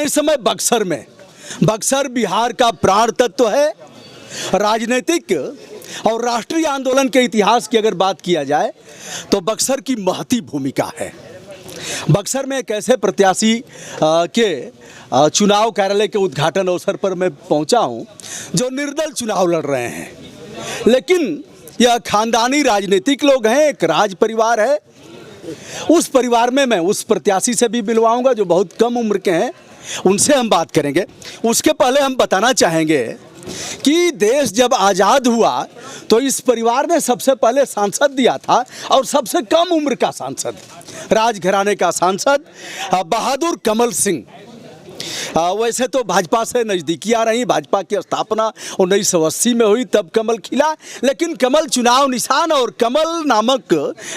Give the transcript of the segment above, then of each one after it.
हैं इस समय बक्सर में। बक्सर बिहार का प्राण तत्व है। राजनीतिक और राष्ट्रीय आंदोलन के इतिहास की अगर बात किया जाए तो बक्सर की महती भूमिका है। बक्सर में एक ऐसे प्रत्याशी के चुनाव कार्यालय के उद्घाटन अवसर पर मैं पहुंचा हूं जो निर्दल चुनाव लड़ रहे हैं, लेकिन यह खानदानी राजनीतिक लोग हैं, एक राज परिवार है। उस परिवार में मैं उस प्रत्याशी से भी मिलवाऊंगा जो बहुत कम उम्र के हैं, उनसे हम बात करेंगे। उसके पहले हम बताना चाहेंगे कि देश जब आज़ाद हुआ तो इस परिवार ने सबसे पहले सांसद दिया था, और सबसे कम उम्र का सांसद, राजघराने का सांसद बहादुर कमल सिंह। वैसे तो भाजपा से नज़दीकी आ रही, भाजपा की स्थापना 1980 में हुई, तब कमल खिला, लेकिन कमल चुनाव निशान और कमल नामक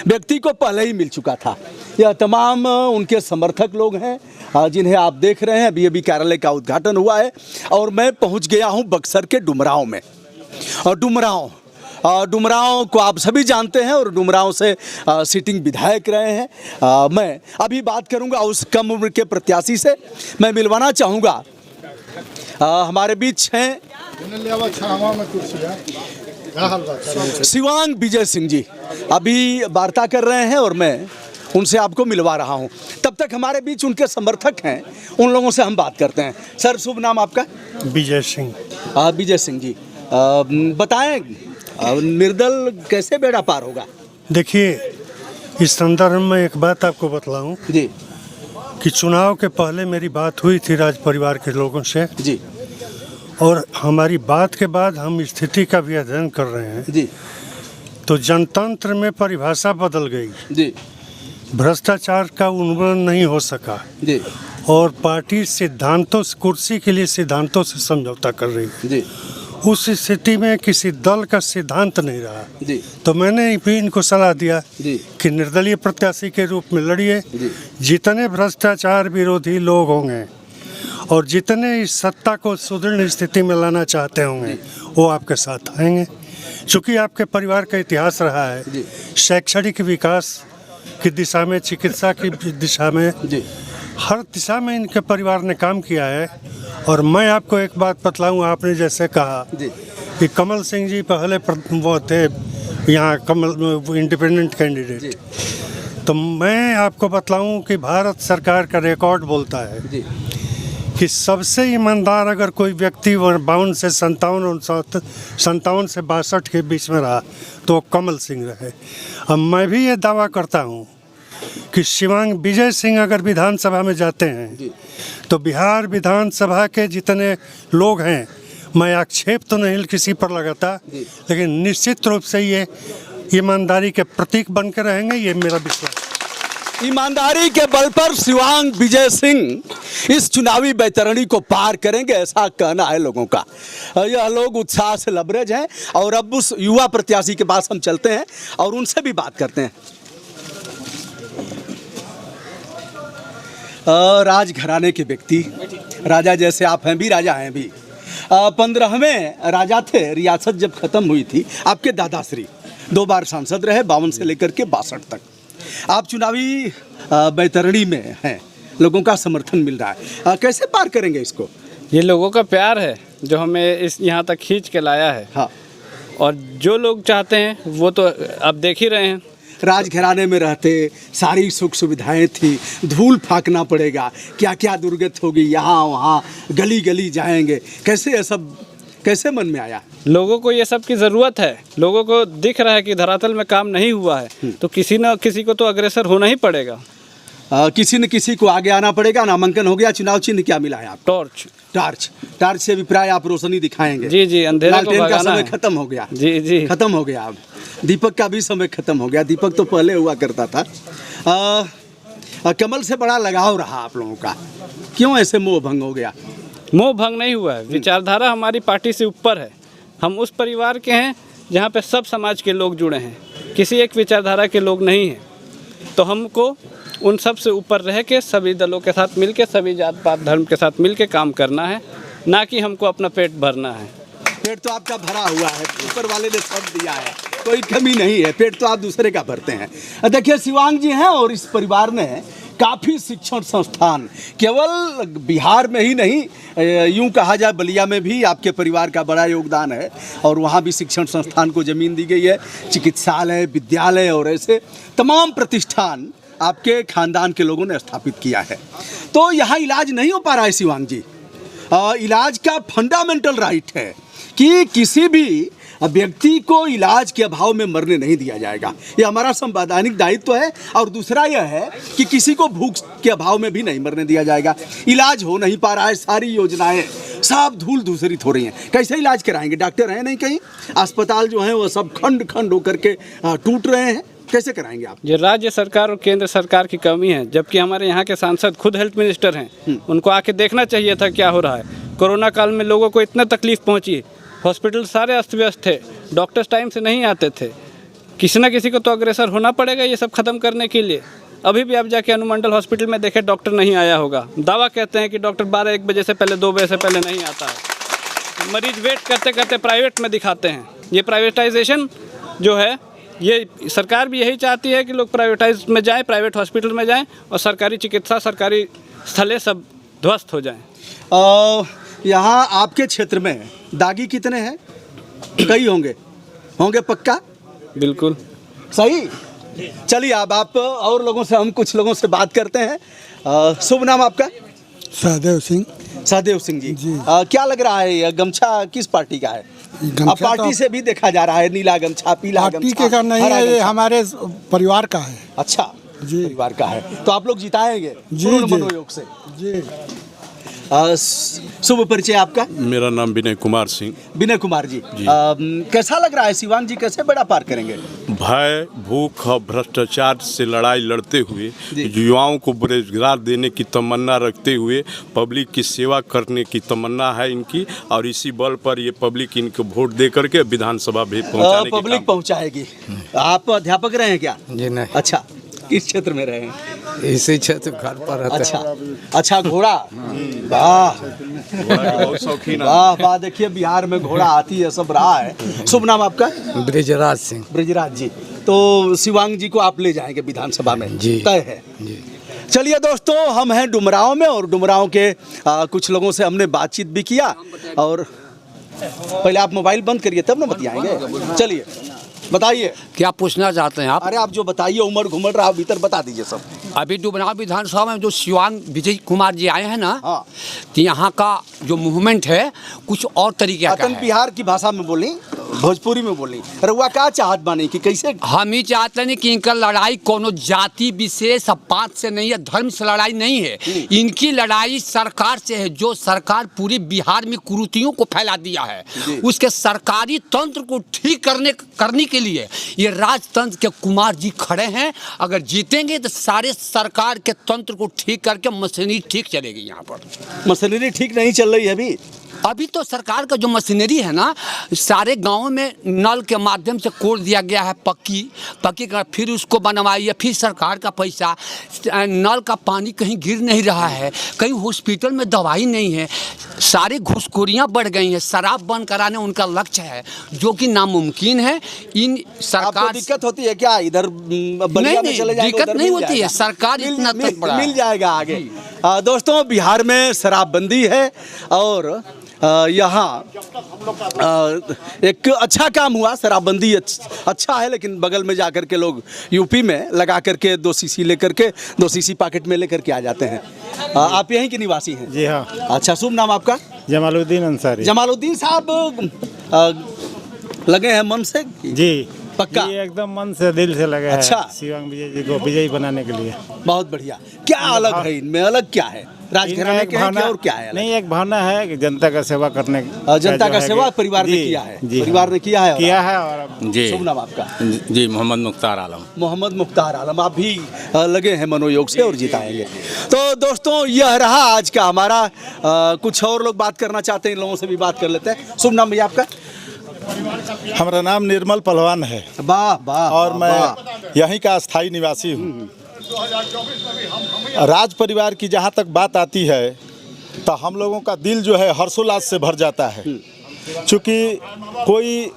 व्यक्ति को पहले ही मिल चुका था। यह तमाम उनके समर्थक लोग हैं जिन्हें आप देख रहे हैं। अभी कार्यालय का उद्घाटन हुआ है और मैं पहुंच गया हूं बक्सर के डुमरांव में। और डुमरांव को आप सभी जानते हैं और डुमरांव से सिटिंग विधायक रहे हैं। मैं अभी बात करूंगा उस कम उम्र के प्रत्याशी से। मैं मिलवाना चाहूँगा, हमारे बीच हैं शिवांग विजय सिंह जी, अभी वार्ता कर रहे हैं और मैं उनसे आपको मिलवा रहा हूं। तब तक हमारे बीच उनके समर्थक हैं, उन लोगों से हम बात करते हैं। सर, शुभ नाम आपका? विजय सिंह। विजय सिंह जी, बताएं निर्दल कैसे बेड़ा पार होगा? देखिए, इस संदर्भ में एक बात आपको बतलाऊं जी कि चुनाव के पहले मेरी बात हुई थी राज परिवार के लोगों से जी, और हमारी बात के बाद हम स्थिति का भी अध्ययन कर रहे हैं जी। तो जनतंत्र में परिभाषा बदल गई जी, भ्रष्टाचार का उन्मूलन नहीं हो सका जी, और पार्टी सिद्धांतों से, कुर्सी के लिए सिद्धांतों से समझौता कर रही है। जी, उस स्थिति में किसी दल का सिद्धांत नहीं रहा जी, तो मैंने भी इनको सलाह दिया जी, कि निर्दलीय प्रत्याशी के रूप में लड़िए। जी। जितने भ्रष्टाचार विरोधी लोग होंगे और जितने इस सत्ता को सुदृढ़ स्थिति में लाना चाहते होंगे वो आपके साथ आएंगे। चूँकि आपके परिवार का इतिहास रहा है शैक्षणिक विकास की दिशा में, चिकित्सा की दिशा में, हर दिशा में इनके परिवार ने काम किया है। और मैं आपको एक बात बतलाऊं, आपने जैसे कहा कि कमल सिंह जी पहले वो थे यहाँ कमल इंडिपेंडेंट कैंडिडेट, तो मैं आपको बतलाऊं कि भारत सरकार का रिकॉर्ड बोलता है कि सबसे ईमानदार अगर कोई व्यक्ति 52 से 57 से 62 के बीच में रहा तो कमल सिंह रहे। अब मैं भी ये दावा करता हूँ कि शिवांग विजय सिंह अगर विधानसभा में जाते हैं तो बिहार विधानसभा के जितने लोग हैं, मैं आक्षेप तो नहीं किसी पर लगाता, लेकिन निश्चित रूप से ये ईमानदारी के प्रतीक बन के रहेंगे, ये मेरा विश्वास। ईमानदारी के बल पर शिवांग विजय सिंह इस चुनावी बैतरणी को पार करेंगे, ऐसा कहना है लोगों का। यह लोग उत्साह से लबरेज हैं और अब उस युवा प्रत्याशी के पास हम चलते हैं और उनसे भी बात करते हैं। राजघराने के व्यक्ति, राजा जैसे आप हैं भी, राजा हैं भी। 15वें राजा थे, रियासत जब खत्म हुई थी। आपके दादाश्री 2 बार सांसद रहे, 52 से लेकर के 62 तक। आप चुनावी बैतरणी में हैं, लोगों का समर्थन मिल रहा है, कैसे पार करेंगे इसको? ये लोगों का प्यार है जो हमें इस यहाँ तक खींच के लाया है। हाँ, और जो लोग चाहते हैं वो तो अब देख ही रहे हैं। राजघराने में रहते सारी सुख सुविधाएं थी, धूल फाँकना पड़ेगा, क्या क्या दुर्गत होगी, यहाँ वहाँ गली गली जाएंगे, कैसे ये सब कैसे मन में आया? लोगों को ये सब की ज़रूरत है। लोगों को दिख रहा है कि धरातल में काम नहीं हुआ है, तो किसी न किसी को तो अग्रसर होना ही पड़ेगा। किसी न किसी को आगे आना पड़ेगा। नामांकन हो गया, चुनाव चिन्ह क्या मिला है आप? टॉर्च से अभिप्राय आप रोशनी दिखाएंगे। जी, अंधेरे को भगाना का समय है। खत्म हो गया। जी, खत्म हो गया। अब दीपक का भी समय खत्म हो गया। दीपक तो पहले हुआ करता था। कमल से बड़ा लगाव रहा आप लोगों का, क्यों ऐसे मोह भंग हो गया? मोह भंग नहीं हुआ है, विचारधारा हमारी पार्टी से ऊपर है। हम उस परिवार के हैं जहाँ पे सब समाज के लोग जुड़े हैं, किसी एक विचारधारा के लोग नहीं हैं। तो हमको उन सब से ऊपर रह के सभी दलों के साथ मिल के, सभी जात पात धर्म के साथ मिल के काम करना है, ना कि हमको अपना पेट भरना है। पेट तो आपका भरा हुआ है, ऊपर वाले ने सब दिया है, कोई कमी नहीं है। पेट तो आप दूसरे का भरते हैं। देखिए, शिवांग जी हैं और इस परिवार ने काफ़ी शिक्षण संस्थान केवल बिहार में ही नहीं, यूं कहा जाए बलिया में भी आपके परिवार का बड़ा योगदान है और वहाँ भी शिक्षण संस्थान को ज़मीन दी गई है, चिकित्सालय, विद्यालय और ऐसे तमाम प्रतिष्ठान आपके खानदान के लोगों ने स्थापित किया है। तो यहाँ इलाज नहीं हो पा रहा है शिवांग जी। इलाज का फंडामेंटल राइट है कि किसी भी व्यक्ति को इलाज के अभाव में मरने नहीं दिया जाएगा, ये हमारा संवैधानिक दायित्व है। और दूसरा यह है कि किसी को भूख के अभाव में भी नहीं मरने दिया जाएगा। इलाज हो नहीं पा रहा है, सारी योजनाएं सब धूल धूसरित हो रही हैं। कैसे इलाज कराएंगे? डॉक्टर हैं नहीं कहीं, अस्पताल जो हैं वो सब खंड खंड होकर के टूट रहे हैं, कैसे कराएंगे आप? ये राज्य सरकार और केंद्र सरकार की कमी है, जबकि हमारे यहाँ के सांसद खुद हेल्थ मिनिस्टर हैं। उनको आके देखना चाहिए था क्या हो रहा है। कोरोना काल में लोगों को इतना तकलीफ पहुँची, हॉस्पिटल सारे अस्त व्यस्त थे, डॉक्टर्स टाइम से नहीं आते थे। किसी न किसी को तो अग्रसर होना पड़ेगा ये सब खत्म करने के लिए। अभी भी आप जाके अनुमंडल हॉस्पिटल में देखें, डॉक्टर नहीं आया होगा। दावा कहते हैं कि डॉक्टर 12-1 बजे से पहले, 2 बजे से पहले नहीं आता है। मरीज वेट करते करते प्राइवेट में दिखाते हैं। ये प्राइवेटाइजेशन जो है, ये सरकार भी यही चाहती है कि लोग प्राइवेटाइज में जाएं, प्राइवेट हॉस्पिटल में जाएं और सरकारी चिकित्सा, सरकारी स्थलें सब ध्वस्त हो जाएं। यहाँ आपके क्षेत्र में दागी कितने हैं? कई होंगे पक्का? बिल्कुल सही। चलिए अब आप और लोगों से, हम कुछ लोगों से बात करते हैं। शुभ नाम आपका? सहदेव सिंह। सहदेव सिंह जी, जी। क्या लग रहा है ये गमछा किस पार्टी का है? अब पार्टी से भी देखा जा रहा है, नीला गमछा, पीला गमछा। पार्टी के का नहीं हरा है, ये गमछा। हमारे परिवार का है। अच्छा जी। परिवार का है, तो आप लोग जिताएंगे जी, पूर्ण जी। मनोयोग से। जी। शुभ परिचय आपका? मेरा नाम विनय कुमार सिंह। विनय कुमार जी, कैसा लग रहा है शिवांग जी, कैसे बेड़ा पार करेंगे? भय, भूख और भ्रष्टाचार से लड़ाई लड़ते हुए, युवाओं को रोजगार देने की तमन्ना रखते हुए, पब्लिक की सेवा करने की तमन्ना है इनकी, और इसी बल पर ये पब्लिक इनको वोट दे करके विधानसभा भी पहुंचाने की पब्लिक पहुंचाएगी। आप अध्यापक रहे हैं क्या? जी नहीं। अच्छा, किस क्षेत्र में रहे हैं? इसी क्षेत्र घर पर रहते अच्छा घोड़ा, वाह बहुत शौकीन है। वाह वाह। देखिए बिहार में घोड़ा हाथी ये सब रहा है। शुभ नाम आपका? ब्रिजराज सिंह। ब्रिजराज जी, तो शिवांग जी को आप ले जाएंगे विधानसभा में? जी। तय है जी। चलिए दोस्तों, हम हैं डुमरांव में और डुमरांव के कुछ लोगों से हमने बातचीत भी किया। और पहले आप मोबाइल बंद करिए तब ना बतियाएंगे। चलिए बताइए, क्या पूछना चाहते हैं आप? अरे आप जो बताइए, उमड़ घुमड़ रहा भीतर बता दीजिए सब। अभी डुमरांव विधानसभा में जो शिवांग विजय कुमार जी आए हैं ना, हाँ। तो यहाँ का जो मूवमेंट है कुछ और तरीके का अतन है। बिहार की भाषा में बोली, भोजपुरी में बोली। रउआ का चाहत बानी कि कैसे? हम ही चाहते हैं कि इनका लड़ाई कोनो जाति विशेष पात से नहीं है, धर्म से लड़ाई नहीं है। इनकी लड़ाई सरकार से है, जो सरकार पूरी बिहार में कुरीतियों को फैला दिया है। उसके सरकारी तंत्र को ठीक करने के लिए ये राजतंत्र के कुमार जी खड़े हैं। अगर जीतेंगे तो सारे सरकार के तंत्र को ठीक करके मशीनरी ठीक चलेगी। यहाँ पर मशीनरी ठीक नहीं चल रही है अभी तो सरकार का जो मशीनरी है ना, सारे गांवों में नल के माध्यम से कोड़ दिया गया है, पक्की का, फिर उसको बनवाइए, फिर सरकार का पैसा, नल का पानी कहीं गिर नहीं रहा है, कहीं हॉस्पिटल में दवाई नहीं है, सारी घुसखोरियां बढ़ गई हैं। शराब बंद कराने उनका लक्ष्य है, जो कि नामुमकिन है। इन सरकार दिक्कत होती है क्या इधर बलिया में चले जाएंगे? दिक्कत नहीं होती है, सरकार इतना तक बड़ा मिल जाएगा आगे। दोस्तों, बिहार में शराबबंदी है और यहाँ एक अच्छा काम हुआ। शराबबंदी अच्छा है, लेकिन बगल में जाकर के लोग यूपी में लगा करके 2 सीसी लेकर के 2 सीसी पॉकेट में लेकर के आ जाते हैं। आप यहीं के निवासी हैं? जी हाँ। अच्छा, शुभ नाम आपका? जमालुद्दीन अंसारी। जमालुद्दीन साहब, लगे हैं मन से? जी पक्का? ये एकदम मन से, दिल से लगे अच्छा। है शिवांग विजय जी को विजयी बनाने के लिए। बहुत बढ़िया। क्या अलग है इनमें? अलग क्या है? राजघराने के हैं क्या और क्या है? नहीं, एक भावना है कि जनता का सेवा करने जनता का सेवा परिवार ने किया है। परिवार ने किया है और जी। शुभ नाम आपका? जी, मोहम्मद मुख्तार आलम। मोहम्मद मुख्तार आलम, आप भी लगे हैं मनोयोग से और जिताएंगे। तो दोस्तों, यह रहा आज का हमारा। कुछ और लोग बात करना चाहते हैं, इन लोगों से भी बात कर लेते हैं। शुभ नाम भैया आपका? हमारा नाम निर्मल पहलवान है। वाह वाह। और मैं यहीं का अस्थाई निवासी हूँ। राज परिवार की जहाँ तक बात आती है तो हम लोगों का दिल जो है हर्षोल्लास से भर जाता है, क्योंकि कोई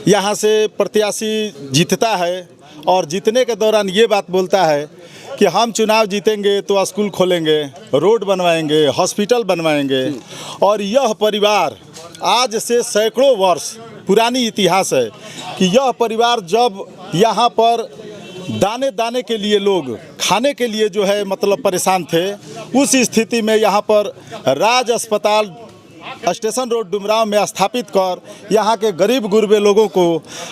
यहाँ से प्रत्याशी जीतता है और जीतने के दौरान ये बात बोलता है कि हम चुनाव जीतेंगे तो स्कूल खोलेंगे, रोड बनवाएंगे, हॉस्पिटल बनवाएंगे। और यह परिवार आज से सैकड़ों वर्ष पुरानी इतिहास है कि यह परिवार जब यहाँ पर दाने दाने के लिए लोग खाने के लिए जो है मतलब परेशान थे, उस स्थिति में यहाँ पर राज अस्पताल स्टेशन रोड डुमरांव में स्थापित कर यहाँ के गरीब गुरबे लोगों को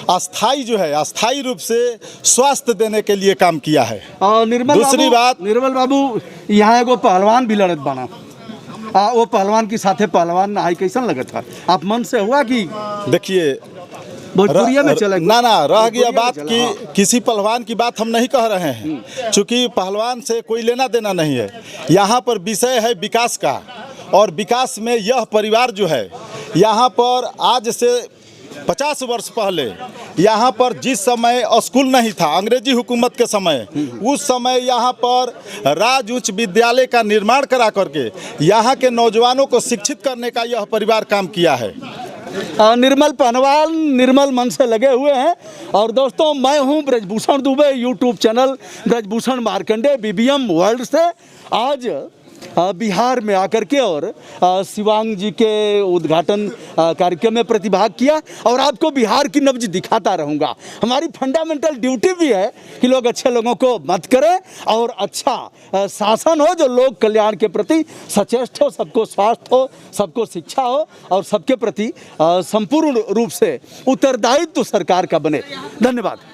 अस्थायी रूप से स्वास्थ्य देने के लिए काम किया है। दूसरी बात, निर्मल बाबू, यहाँ एगो पहलवान भी लड़त बना, वो पहलवान के साथे पहलवान नहाई कैसन लगत था? आप मन से हुआ कि देखिए भोजपुरिया में चला? ना रह गया बात कि किसी पहलवान की बात हम नहीं कह रहे हैं, चूँकि पहलवान से कोई लेना देना नहीं है। यहाँ पर विषय है विकास का, और विकास में यह परिवार जो है यहाँ पर आज से 50 वर्ष पहले यहाँ पर जिस समय स्कूल नहीं था, अंग्रेजी हुकूमत के समय, उस समय यहाँ पर राज उच्च विद्यालय का निर्माण करा करके यहाँ के नौजवानों को शिक्षित करने का यह परिवार काम किया है। निर्मल पहलवान निर्मल मन से लगे हुए हैं। और दोस्तों, मैं हूं Brajbhushan Dubey, YouTube channel Brajbhushan Markande BBM world से आज बिहार में आकर के और शिवांग जी के उद्घाटन कार्यक्रम में प्रतिभाग किया और आपको बिहार की नब्ज दिखाता रहूँगा। हमारी फंडामेंटल ड्यूटी भी है कि लोग अच्छे लोगों को मत करें और अच्छा शासन हो जो लोक कल्याण के प्रति सचेष्ट हो, सबको स्वास्थ्य हो, सबको शिक्षा हो और सबके प्रति संपूर्ण रूप से उत्तरदायित्व सरकार का बने। धन्यवाद।